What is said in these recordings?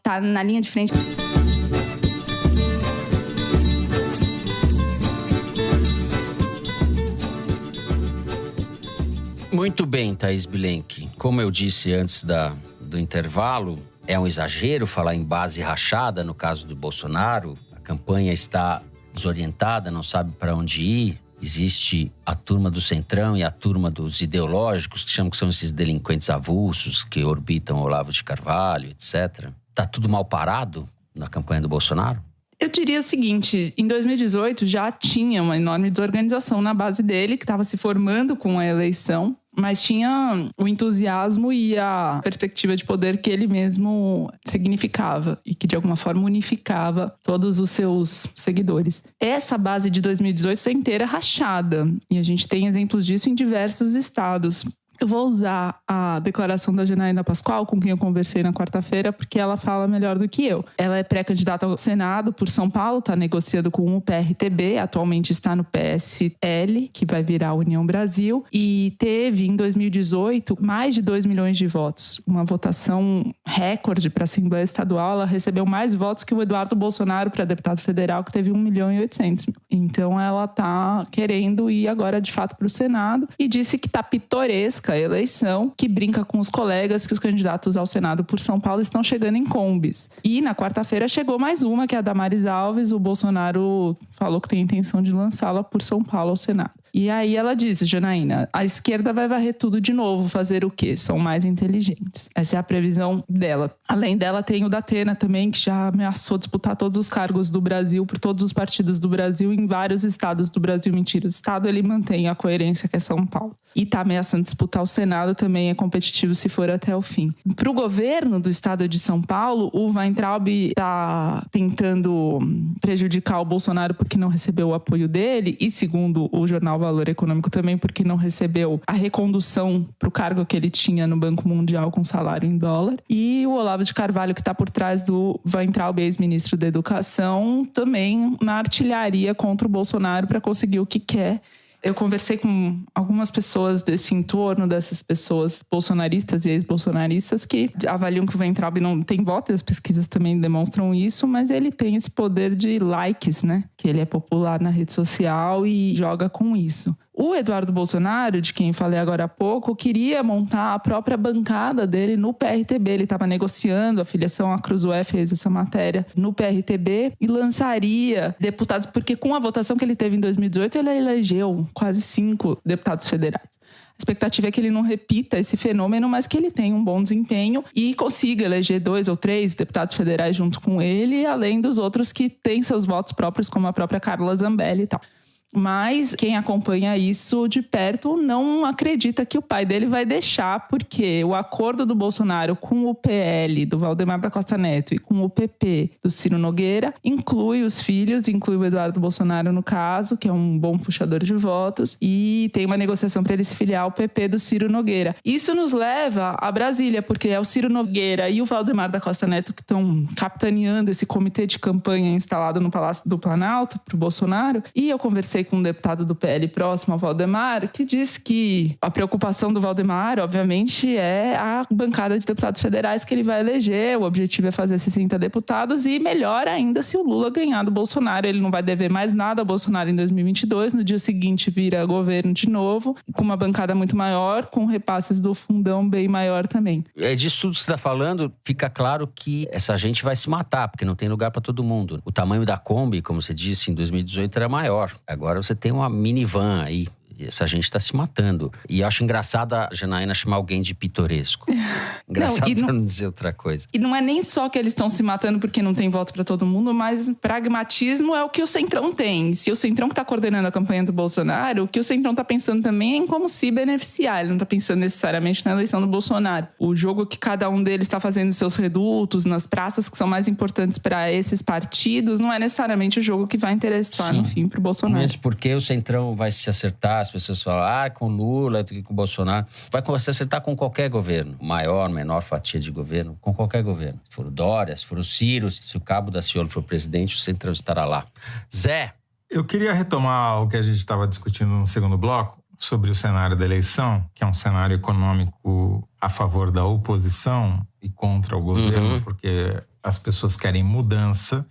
tá na linha de frente. Muito bem, Thaís Bilenque. Como eu disse antes do intervalo, é um exagero falar em base rachada no caso do Bolsonaro. A campanha está desorientada, não sabe para onde ir. Existe a turma do Centrão e a turma dos ideológicos, que são esses delinquentes avulsos que orbitam Olavo de Carvalho, etc. Tá tudo mal parado na campanha do Bolsonaro? Eu diria o seguinte, em 2018 já tinha uma enorme desorganização na base dele, que estava se formando com a eleição, mas tinha o entusiasmo e a perspectiva de poder que ele mesmo significava e que de alguma forma unificava todos os seus seguidores. Essa base de 2018 é inteira rachada e a gente tem exemplos disso em diversos estados. Eu vou usar a declaração da Janaína Pascoal, com quem eu conversei na quarta-feira, porque ela fala melhor do que eu. Ela é pré-candidata ao Senado por São Paulo, está negociando com o PRTB, atualmente está no PSL, que vai virar a União Brasil, e teve, em 2018, mais de 2 milhões de votos. Uma votação recorde para a Assembleia Estadual. Ela recebeu mais votos que o Eduardo Bolsonaro para deputado federal, que teve 1.800.000. Então, ela está querendo ir agora, de fato, para o Senado, e disse que está pitoresca a eleição, que brinca com os colegas que os candidatos ao Senado por São Paulo estão chegando em combis. E na quarta-feira chegou mais uma, que é a Damares Alves. O Bolsonaro falou que tem a intenção de lançá-la por São Paulo ao Senado. E aí ela disse, Janaína, a esquerda vai varrer tudo de novo, fazer o quê? São mais inteligentes. Essa é a previsão dela. Além dela tem o Datena também, que já ameaçou disputar todos os cargos do Brasil, por todos os partidos do Brasil, em vários estados do Brasil. Mentira, o estado ele mantém a coerência, que é São Paulo. E está ameaçando disputar o Senado, também é competitivo se for até o fim. Para o governo do estado de São Paulo, o Weintraub está tentando prejudicar o Bolsonaro porque não recebeu o apoio dele, e segundo o jornal Valor Econômico também, porque não recebeu a recondução para o cargo que ele tinha no Banco Mundial com salário em dólar. E o Olavo de Carvalho, que está por trás do Weintraub, ex-ministro da Educação, também na artilharia contra o Bolsonaro para conseguir o que quer. Eu conversei com algumas pessoas desse entorno, dessas pessoas bolsonaristas e ex-bolsonaristas, que avaliam que o Weintraub não tem voto, e as pesquisas também demonstram isso, mas ele tem esse poder de likes, né? Que ele é popular na rede social e joga com isso. O Eduardo Bolsonaro, de quem falei agora há pouco, queria montar a própria bancada dele no PRTB. Ele estava negociando, a filiação à Cruzoé fez essa matéria no PRTB e lançaria deputados, porque com a votação que ele teve em 2018, ele elegeu quase 5 deputados federais. A expectativa é que ele não repita esse fenômeno, mas que ele tenha um bom desempenho e consiga eleger 2 ou 3 deputados federais junto com ele, além dos outros que têm seus votos próprios, como a própria Carla Zambelli e tal. Mas quem acompanha isso de perto não acredita que o pai dele vai deixar, porque o acordo do Bolsonaro com o PL, do Valdemar da Costa Neto, e com o PP, do Ciro Nogueira, inclui os filhos, inclui o Eduardo Bolsonaro no caso, que é um bom puxador de votos, e tem uma negociação para ele se filiar ao PP do Ciro Nogueira. Isso nos leva a Brasília, porque é o Ciro Nogueira e o Valdemar da Costa Neto que estão capitaneando esse comitê de campanha instalado no Palácio do Planalto para o Bolsonaro, e eu conversei com um deputado do PL próximo ao Valdemar, que diz que a preocupação do Valdemar, obviamente, é a bancada de deputados federais que ele vai eleger. O objetivo é fazer 60 deputados e melhor ainda se o Lula ganhar do Bolsonaro. Ele não vai dever mais nada ao Bolsonaro em 2022. No dia seguinte vira governo de novo, com uma bancada muito maior, com repasses do fundão bem maior também. Disso tudo que você está falando, fica claro que essa gente vai se matar, porque não tem lugar para todo mundo. O tamanho da Kombi, como você disse, em 2018 era maior. Agora você tem uma minivan aí. Essa gente está se matando. E eu acho engraçado a Janaína chamar alguém de pitoresco. Engraçado para não dizer outra coisa. E não é nem só que eles estão se matando porque não tem voto para todo mundo, mas pragmatismo é o que o Centrão tem. Se o Centrão que está coordenando a campanha do Bolsonaro, o que o Centrão está pensando também é em como se beneficiar. Ele não está pensando necessariamente na eleição do Bolsonaro. O jogo que cada um deles está fazendo nos seus redutos, nas praças que são mais importantes para esses partidos, não é necessariamente o jogo que vai interessar, no fim, para o Bolsonaro. Mesmo porque o Centrão vai se acertar. As pessoas falam, com Lula, com Bolsonaro. Vai se acertar com qualquer governo. Maior, menor fatia de governo, com qualquer governo. Se for o Dória, se for o Ciro, se o Cabo Daciolo for presidente, o Centrão estará lá. Zé. Eu queria retomar o que a gente estava discutindo no segundo bloco, sobre o cenário da eleição, que é um cenário econômico a favor da oposição, e contra o governo, porque as pessoas querem mudança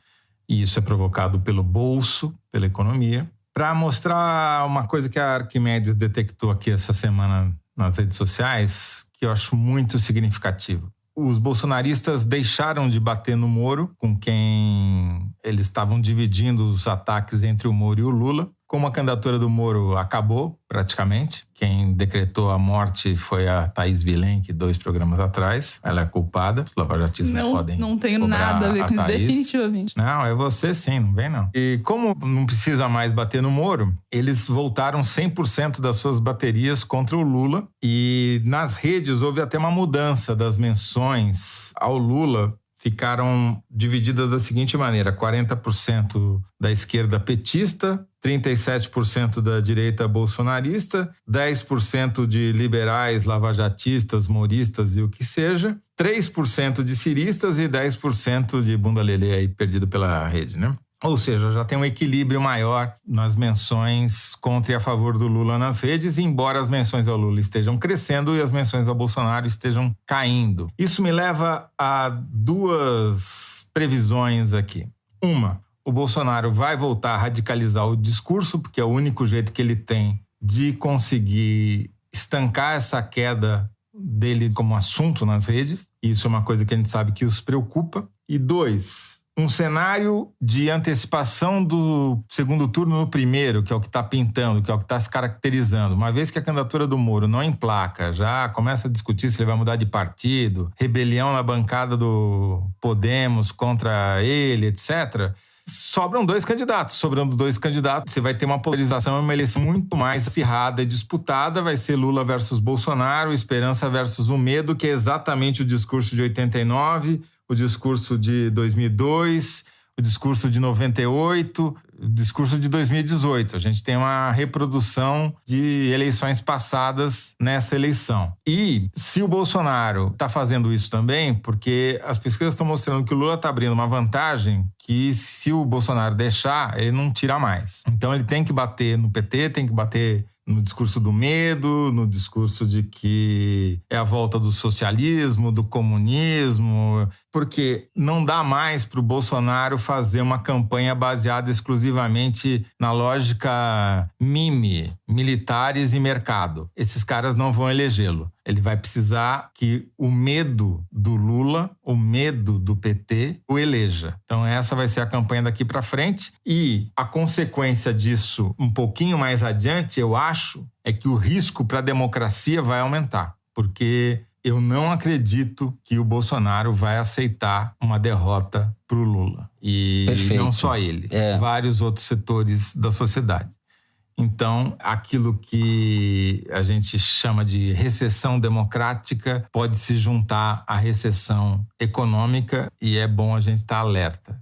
e isso é provocado pelo bolso, pela economia. Para mostrar uma coisa que a Arquimedes detectou aqui essa semana nas redes sociais, que eu acho muito significativo. Os bolsonaristas deixaram de bater no Moro, com quem eles estavam dividindo os ataques entre o Moro e o Lula. Como a candidatura do Moro acabou, praticamente, quem decretou a morte foi a Thaís Bilenque, 2 programas atrás. Ela é culpada, os lavajatistas podem Não tenho nada a ver com isso, definitivamente. Não, é você sim, não vem não. E como não precisa mais bater no Moro, eles voltaram 100% das suas baterias contra o Lula. E nas redes houve até uma mudança das menções ao Lula. Ficaram divididas da seguinte maneira: 40% da esquerda petista, 37% da direita bolsonarista, 10% de liberais, lavajatistas, moristas e o que seja, 3% de ciristas e 10% de bunda lelê aí perdido pela rede, né? Ou seja, já tem um equilíbrio maior nas menções contra e a favor do Lula nas redes, embora as menções ao Lula estejam crescendo e as menções ao Bolsonaro estejam caindo. Isso me leva a 2 previsões aqui. Uma, o Bolsonaro vai voltar a radicalizar o discurso, porque é o único jeito que ele tem de conseguir estancar essa queda dele como assunto nas redes. Isso é uma coisa que a gente sabe que os preocupa. E 2, um cenário de antecipação do segundo turno no primeiro, que é o que está pintando, que é o que está se caracterizando. Uma vez que a candidatura do Moro não emplaca, já começa a discutir se ele vai mudar de partido, rebelião na bancada do Podemos contra ele, etc., sobram 2 candidatos. Sobrando 2 candidatos, você vai ter uma polarização, uma eleição muito mais acirrada e disputada. Vai ser Lula versus Bolsonaro, esperança versus o medo, que é exatamente o discurso de 89, o discurso de 2002, o discurso de 98, o discurso de 2018. A gente tem uma reprodução de eleições passadas nessa eleição. E se o Bolsonaro está fazendo isso também, porque as pesquisas estão mostrando que o Lula está abrindo uma vantagem que, se o Bolsonaro deixar, ele não tira mais. Então ele tem que bater no PT, tem que bater no discurso do medo, no discurso de que é a volta do socialismo, do comunismo, porque não dá mais para o Bolsonaro fazer uma campanha baseada exclusivamente na lógica militares e mercado. Esses caras não vão elegê-lo. Ele vai precisar que o medo do Lula, o medo do PT, o eleja. Então essa vai ser a campanha daqui para frente. E a consequência disso, um pouquinho mais adiante, eu acho, é que o risco para a democracia vai aumentar. Porque eu não acredito que o Bolsonaro vai aceitar uma derrota para o Lula. E Perfeito. Não só ele, vários outros setores da sociedade. Então, aquilo que a gente chama de recessão democrática pode se juntar à recessão econômica, e é bom a gente estar alerta.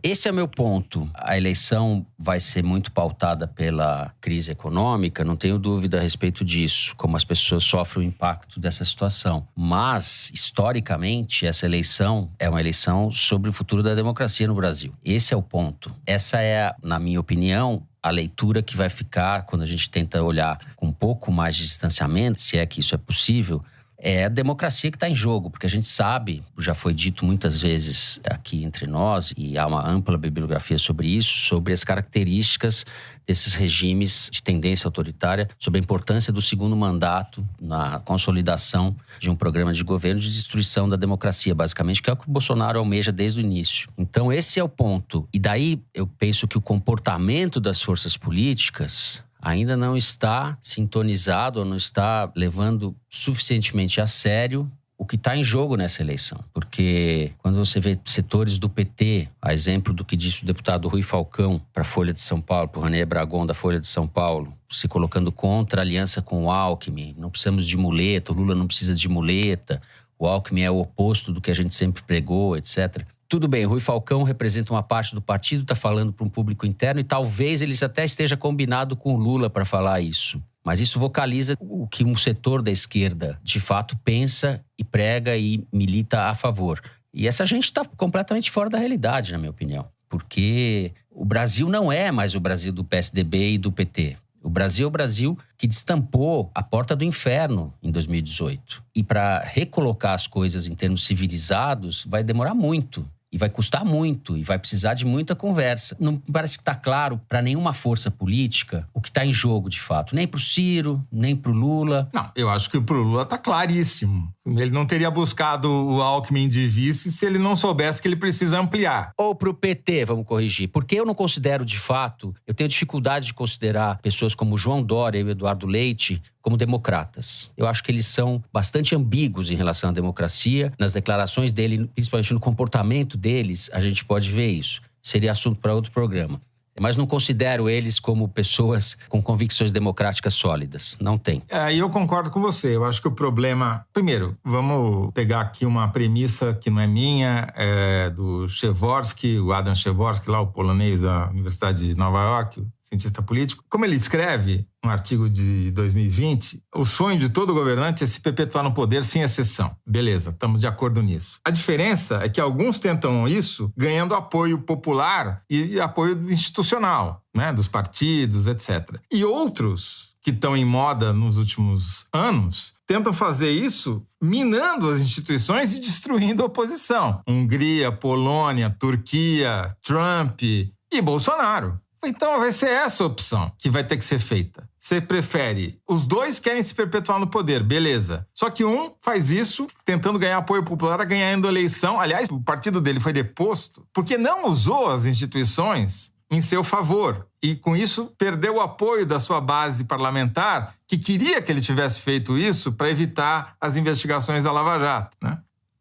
Esse é o meu ponto. A eleição vai ser muito pautada pela crise econômica, não tenho dúvida a respeito disso, como as pessoas sofrem o impacto dessa situação. Mas, historicamente, essa eleição é uma eleição sobre o futuro da democracia no Brasil. Esse é o ponto. Essa é, na minha opinião, a leitura que vai ficar quando a gente tenta olhar com um pouco mais de distanciamento, se é que isso é possível, é a democracia que está em jogo, porque a gente sabe, já foi dito muitas vezes aqui entre nós, e há uma ampla bibliografia sobre isso, sobre as características desses regimes de tendência autoritária, sobre a importância do segundo mandato na consolidação de um programa de governo de destruição da democracia, basicamente, que é o que o Bolsonaro almeja desde o início. Então, esse é o ponto. E daí, eu penso que o comportamento das forças políticas ainda não está sintonizado ou não está levando suficientemente a sério o que está em jogo nessa eleição. Porque quando você vê setores do PT, a exemplo do que disse o deputado Rui Falcão para a Folha de São Paulo, para o René Bragon da Folha de São Paulo, se colocando contra a aliança com o Alckmin, não precisamos de muleta, o Lula não precisa de muleta, o Alckmin é o oposto do que a gente sempre pregou, etc. Tudo bem, Rui Falcão representa uma parte do partido, está falando para um público interno e talvez ele até esteja combinado com o Lula para falar isso. Mas isso vocaliza o que um setor da esquerda, de fato, pensa e prega e milita a favor. E essa gente está completamente fora da realidade, na minha opinião. Porque o Brasil não é mais o Brasil do PSDB e do PT. O Brasil é o Brasil que destampou a porta do inferno em 2018. E para recolocar as coisas em termos civilizados, vai demorar muito. E vai custar muito, e vai precisar de muita conversa. Não parece que está claro para nenhuma força política o que está em jogo, de fato. Nem para o Ciro, nem para o Lula. Não, eu acho que para o Lula está claríssimo. Ele não teria buscado o Alckmin de vice se ele não soubesse que ele precisa ampliar. Ou para o PT, vamos corrigir. Porque eu não considero, de fato, eu tenho dificuldade de considerar pessoas como João Dória e o Eduardo Leite como democratas. Eu acho que eles são bastante ambíguos em relação à democracia. Nas declarações dele, principalmente no comportamento deles, a gente pode ver isso. Seria assunto para outro programa. Mas não considero eles como pessoas com convicções democráticas sólidas. Não tem. E eu concordo com você. Eu acho que o problema... Primeiro, vamos pegar aqui uma premissa que não é minha, é do Przeworski, o Adam Przeworski, lá o polonês da Universidade de Nova York, cientista político. Como ele escreve, um artigo de 2020, o sonho de todo governante é se perpetuar no poder sem exceção. Beleza, estamos de acordo nisso. A diferença é que alguns tentam isso ganhando apoio popular e apoio institucional, né, dos partidos, etc. E outros, que estão em moda nos últimos anos, tentam fazer isso minando as instituições e destruindo a oposição. Hungria, Polônia, Turquia, Trump e Bolsonaro. Então vai ser essa a opção que vai ter que ser feita. Você prefere... Os dois querem se perpetuar no poder, beleza. Só que um faz isso tentando ganhar apoio popular, ganhando eleição. Aliás, o partido dele foi deposto porque não usou as instituições em seu favor. E com isso perdeu o apoio da sua base parlamentar, que queria que ele tivesse feito isso para evitar as investigações da Lava Jato, né?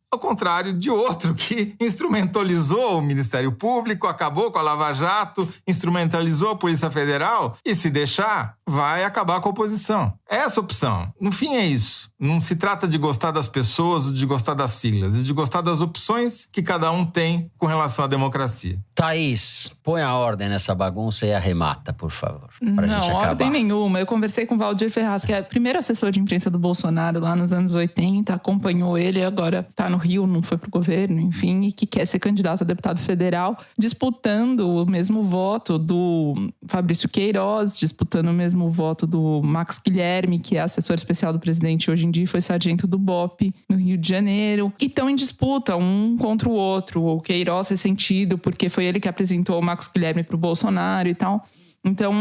Ao contrário de outro que instrumentalizou o Ministério Público, acabou com a Lava Jato, instrumentalizou a Polícia Federal e, se deixar, vai acabar com a oposição. É essa opção. No fim, é isso. Não se trata de gostar das pessoas ou de gostar das siglas, é de gostar das opções que cada um tem com relação à democracia. Thaís, põe a ordem nessa bagunça e arremata, por favor. Pra gente acabar. Não, ordem nenhuma. Eu conversei com o Valdir Ferraz, que é o primeiro assessor de imprensa do Bolsonaro lá nos anos 80, acompanhou ele, agora tá no Rio, não foi pro governo, enfim, e que quer ser candidato a deputado federal, disputando o mesmo voto do Fabrício Queiroz, disputando o mesmo voto do Max Guilherme, que é assessor especial do presidente hoje em dia, foi sargento do BOPE no Rio de Janeiro. E estão em disputa, um contra o outro. O Queiroz ressentido, porque foi ele que apresentou o Max Guilherme pro Bolsonaro e tal. Então,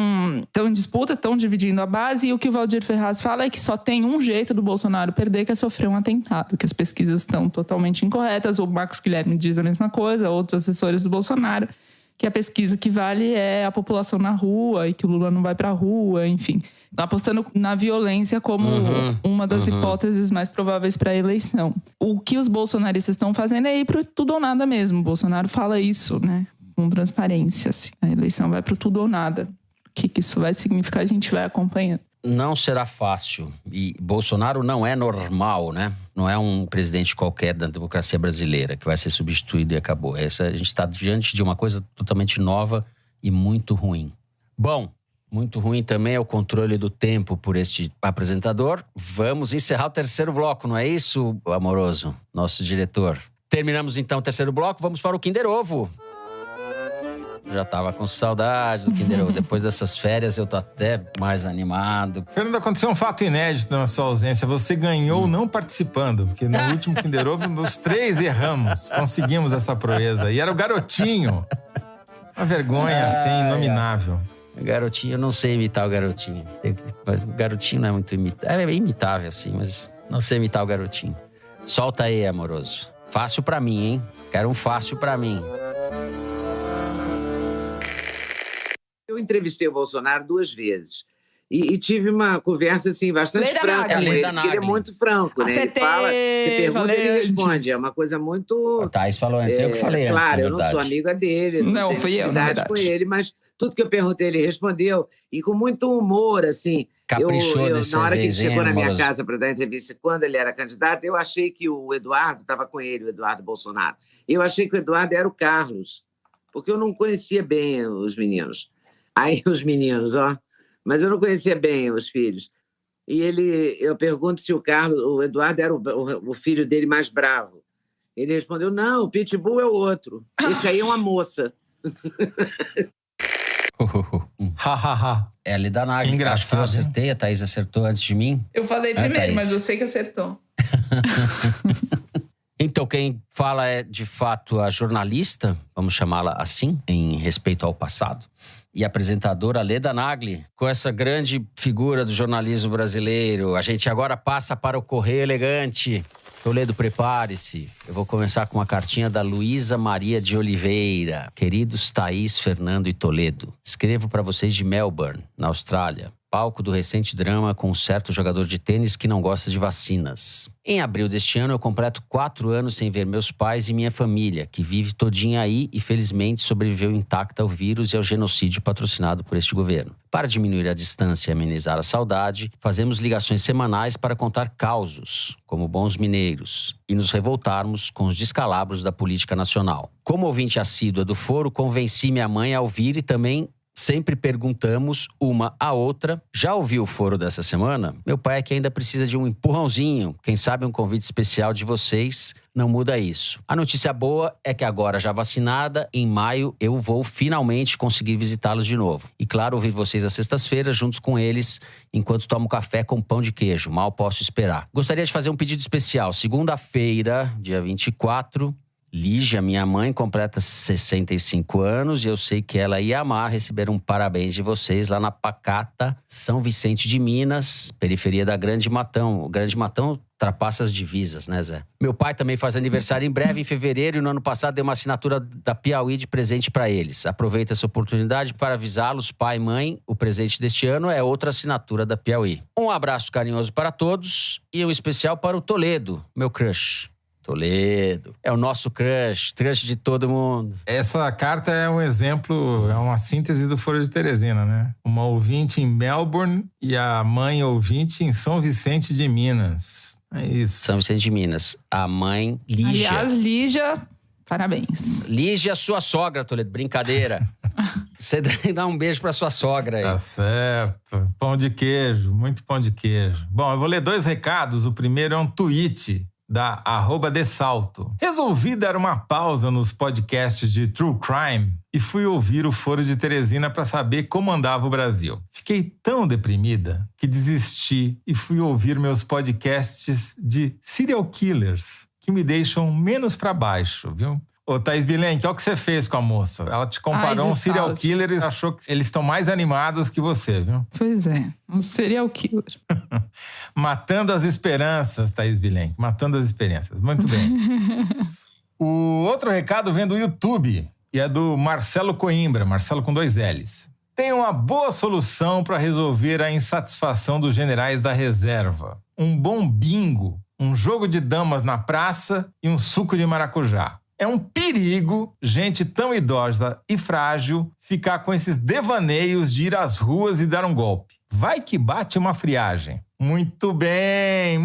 estão em disputa, estão dividindo a base, e o que o Valdir Ferraz fala é que só tem um jeito do Bolsonaro perder, que é sofrer um atentado, que as pesquisas estão totalmente incorretas. O Max Guilherme diz a mesma coisa, outros assessores do Bolsonaro, que a pesquisa que vale é a população na rua e que o Lula não vai pra rua, enfim. Apostando na violência como uma das hipóteses mais prováveis para a eleição. O que os bolsonaristas estão fazendo é ir pro tudo ou nada mesmo. O Bolsonaro fala isso, né? Com transparência, assim. A eleição vai pro tudo ou nada. O que isso vai significar, a gente vai acompanhando. Não será fácil. E Bolsonaro não é normal, né? Não é um presidente qualquer da democracia brasileira que vai ser substituído e acabou. A gente está diante de uma coisa totalmente nova e muito ruim. Bom, muito ruim também é o controle do tempo por este apresentador. Vamos encerrar o terceiro bloco, não é isso, Amoroso? Nosso diretor. Terminamos então o terceiro bloco, vamos para o Kinder Ovo. Já tava com saudade do Kinder Ovo. Depois dessas férias eu tô até mais animado. Fernando, aconteceu um fato inédito na sua ausência. Você ganhou não participando, porque no último Kinder Ovo, nos 3 erramos. Conseguimos essa proeza. E era o Garotinho. Uma vergonha, assim, inominável. Garotinho, eu não sei imitar o Garotinho. O Garotinho não é muito imitável. É imitável, sim, mas não sei imitar o Garotinho. Solta aí, Amoroso. Fácil pra mim, hein? Quero um fácil pra mim. Eu entrevistei o Bolsonaro 2 vezes e tive uma conversa assim, bastante franca com ele, porque ele é muito franco, né? Acertei, ele fala, você pergunta, ele responde. Antes. É uma coisa muito... O Thais falou antes, eu que falei antes, claro, eu não sou amiga dele, não tenho fui eu, na verdade. com ele, mas tudo que eu perguntei ele respondeu, e com muito humor, assim. Caprichou dessa na hora vez, que ele chegou na minha Amoroso? casa para dar entrevista, quando ele era candidato, eu achei que o Eduardo estava com ele, o Eduardo Bolsonaro. Eu achei que o Eduardo era o Carlos, porque eu não conhecia bem os meninos. Aí os meninos, mas eu não conhecia bem os filhos. E eu pergunto se o Eduardo era o filho dele mais bravo. Ele respondeu, não, o Pitbull é o outro. Esse aí é uma moça. Hahaha. É a Leda Nagli. Que engraçado, acho que eu acertei, a Thaís acertou antes de mim. Eu falei primeiro, Thaís. mas eu sei que acertou. Então, quem fala é, de fato, a jornalista, vamos chamá-la assim, em respeito ao passado, e apresentadora Leda Nagli, com essa grande figura do jornalismo brasileiro. A gente agora passa para o Correio Elegante. Toledo, prepare-se. Eu vou começar com uma cartinha da Luísa Maria de Oliveira. Queridos Thaís, Fernando e Toledo, escrevo para vocês de Melbourne, na Austrália. Palco do recente drama com um certo jogador de tênis que não gosta de vacinas. Em abril deste ano, eu completo 4 anos sem ver meus pais e minha família, que vive todinha aí e felizmente sobreviveu intacta ao vírus e ao genocídio patrocinado por este governo. Para diminuir a distância e amenizar a saudade, fazemos ligações semanais para contar causos, como bons mineiros, e nos revoltarmos com os descalabros da política nacional. Como ouvinte assídua do foro, convenci minha mãe a ouvir e também sempre perguntamos uma à outra. Já ouviu o foro dessa semana? Meu pai é que ainda precisa de um empurrãozinho. Quem sabe um convite especial de vocês não muda isso. A notícia boa é que agora já vacinada, em maio eu vou finalmente conseguir visitá-los de novo. E claro, ouvir vocês às sextas-feiras juntos com eles, enquanto tomo café com pão de queijo. Mal posso esperar. Gostaria de fazer um pedido especial. Segunda-feira, dia 24... Lígia, minha mãe, completa 65 anos e eu sei que ela ia amar receber um parabéns de vocês lá na pacata São Vicente de Minas, periferia da Grande Matão. O Grande Matão ultrapassa as divisas, né, Zé? Meu pai também faz aniversário em breve, em fevereiro, e no ano passado deu uma assinatura da Piauí de presente para eles. Aproveito essa oportunidade para avisá-los, pai e mãe, o presente deste ano é outra assinatura da Piauí. Um abraço carinhoso para todos e um especial para o Toledo, meu crush. Toledo. É o nosso crush de todo mundo. Essa carta é um exemplo, é uma síntese do Foro de Teresina, né? Uma ouvinte em Melbourne e a mãe ouvinte em São Vicente de Minas. É isso. São Vicente de Minas. A mãe, Lígia. Aliás, Lígia, parabéns. Lígia, sua sogra, Toledo. Brincadeira. Você dá um beijo pra sua sogra aí. Tá certo. Pão de queijo, muito pão de queijo. Bom, eu vou ler 2 recados. O primeiro é um tweet da @desalto. Resolvi dar uma pausa nos podcasts de True Crime e fui ouvir o Foro de Teresina para saber como andava o Brasil. Fiquei tão deprimida que desisti e fui ouvir meus podcasts de serial killers, que me deixam menos para baixo, viu? Ô, Thaís Bilenque, olha o que você fez com a moça. Ela te comparou um serial killer e achou que eles estão mais animados que você, viu? Pois é, um serial killer. Matando as esperanças, Thaís Bilenque. Matando as esperanças. Muito bem. O outro recado vem do YouTube e é do Marcelo Coimbra, Marcelo com 2 L's. Tem uma boa solução para resolver a insatisfação dos generais da reserva. Um bom bingo, um jogo de damas na praça e um suco de maracujá. É um perigo gente tão idosa e frágil ficar com esses devaneios de ir às ruas e dar um golpe. Vai que bate uma friagem. Muito bem,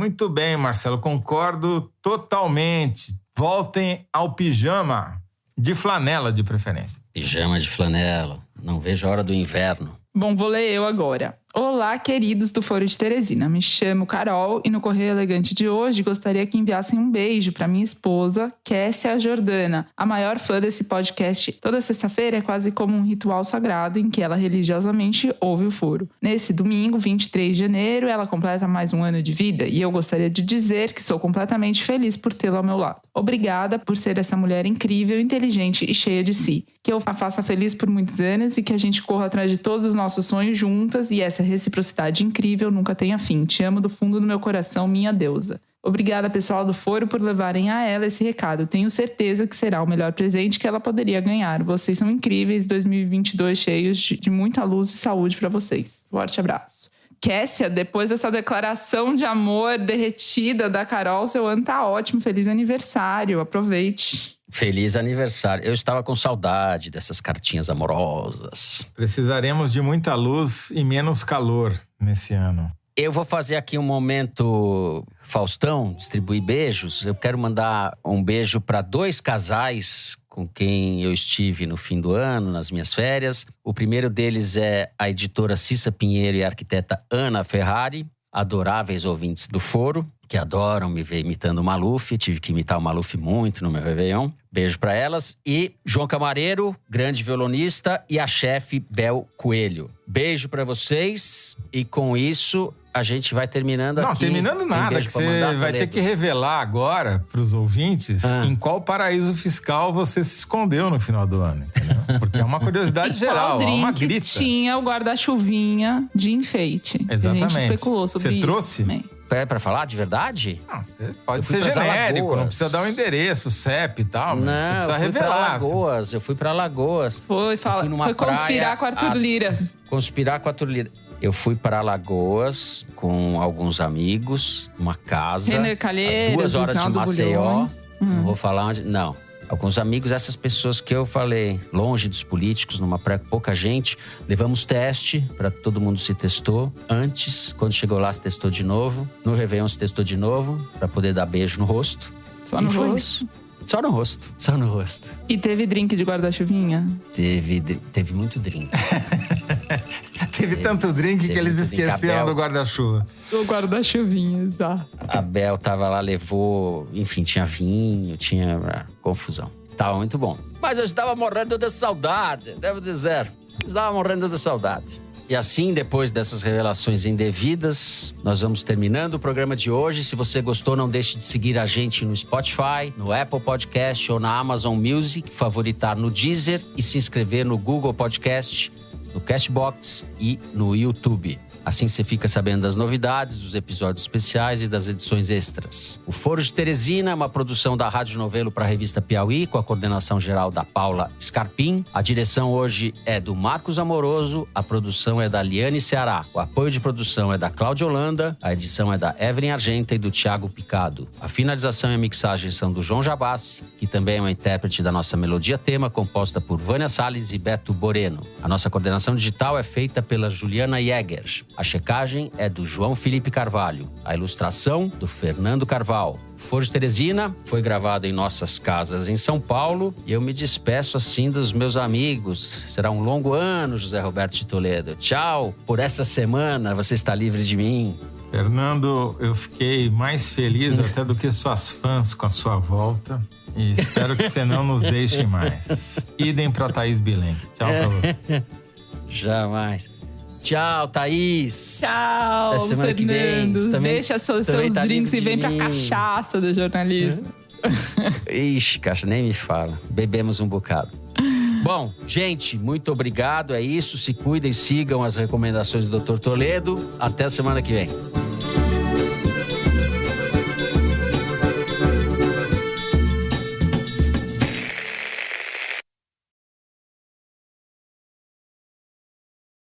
Marcelo. Concordo totalmente. Voltem ao pijama de flanela, de preferência. Pijama de flanela. Não vejo a hora do inverno. Bom, vou ler eu agora. Olá, queridos do Foro de Teresina. Me chamo Carol e no Correio Elegante de hoje gostaria que enviassem um beijo para minha esposa, Kessia Jordana, a maior fã desse podcast. Toda sexta-feira é quase como um ritual sagrado em que ela religiosamente ouve o Foro. Nesse domingo, 23 de janeiro, ela completa mais um ano de vida e eu gostaria de dizer que sou completamente feliz por tê-la ao meu lado. Obrigada por ser essa mulher incrível, inteligente e cheia de si. Que eu a faça feliz por muitos anos e que a gente corra atrás de todos os nossos sonhos juntas e essa reciprocidade incrível nunca tenha fim. Te amo do fundo do meu coração, minha deusa. Obrigada, pessoal do Foro, por levarem a ela esse recado. Tenho certeza que será o melhor presente que ela poderia ganhar. Vocês são incríveis, 2022 cheios de muita luz e saúde para vocês. Forte abraço. Kessia, depois dessa declaração de amor derretida da Carol, seu ano tá ótimo. Feliz aniversário, aproveite. Feliz aniversário. Eu estava com saudade dessas cartinhas amorosas. Precisaremos de muita luz e menos calor nesse ano. Eu vou fazer aqui um momento Faustão, distribuir beijos. Eu quero mandar um beijo para 2 casais com quem eu estive no fim do ano, nas minhas férias. O primeiro deles é a editora Cissa Pinheiro e a arquiteta Ana Ferrari, adoráveis ouvintes do Foro, que adoram me ver imitando o Maluf. Tive que imitar o Maluf muito no meu Réveillon. Beijo pra elas. E João Camareiro, grande violonista, e a chefe Bel Coelho. Beijo pra vocês. E com isso, a gente vai terminando aqui. Não, terminando nada, que você vai ter que revelar agora pros ouvintes em qual paraíso fiscal você se escondeu no final do ano, entendeu? Porque é uma curiosidade geral, é uma grita. Tinha o guarda-chuvinha de enfeite. Exatamente. A gente especulou sobre isso. Você trouxe? Também. É pra falar de verdade? Não, pode ser genérico, não precisa dar o endereço, o CEP e tal, mas você precisa revelar. Eu fui pra Alagoas. Foi conspirar com o Arthur Lira. Conspirar com o Arthur Lira. Eu fui para Alagoas com alguns amigos, uma casa, Renner Calheiros, 2 horas de Maceió. Não vou falar onde. Não. Alguns amigos, essas pessoas que eu falei, longe dos políticos, numa praia com pouca gente. Levamos teste, para todo mundo se testou. Antes, quando chegou lá, se testou de novo. No Réveillon se testou de novo, para poder dar beijo no rosto. Só no rosto? Foi isso. Só no rosto. Só no rosto. E teve drink de guarda-chuvinha? Teve muito drink. Teve tanto drink que eles esqueceram do guarda-chuva. O guarda-chuvinha, exato. A Bel tava lá, levou... Enfim, tinha vinho, tinha confusão. Tava muito bom. Mas eu estava morrendo de saudade, devo dizer. Estava morrendo de saudade. E assim, depois dessas revelações indevidas, nós vamos terminando o programa de hoje. Se você gostou, não deixe de seguir a gente no Spotify, no Apple Podcast ou na Amazon Music, favoritar no Deezer e se inscrever no Google Podcast, no Castbox e no YouTube. Assim você fica sabendo das novidades, dos episódios especiais e das edições extras. O Foro de Teresina é uma produção da Rádio Novelo para a revista Piauí, com a coordenação geral da Paula Scarpim. A direção hoje é do Marcos Amoroso, a produção é da Liane Ceará. O apoio de produção é da Cláudia Holanda, a edição é da Evelyn Argenta e do Thiago Picado. A finalização e a mixagem são do João Jabassi, que também é um intérprete da nossa melodia tema, composta por Vânia Salles e Beto Boreno. A nossa coordenação digital é feita pela Juliana Jäger. A checagem é do João Felipe Carvalho. A ilustração do Fernando Carvalho. Foro de Teresina foi gravado em nossas casas em São Paulo. E eu me despeço assim dos meus amigos. Será um longo ano, José Roberto de Toledo. Tchau. Por essa semana, você está livre de mim. Fernando, eu fiquei mais feliz até do que suas fãs com a sua volta. E espero que você não nos deixe mais. Idem para Thaís Bilenque. Tchau pra você. Jamais. Tchau, Thaís. Tchau, até semana Fernando. Que vem. Também, deixa seus tá drinks e vem pra cachaça do jornalismo. Ixi, caixa, nem me fala. Bebemos um bocado. Bom, gente, muito obrigado. É isso. Se cuidem, sigam as recomendações do Dr. Toledo. Até semana que vem.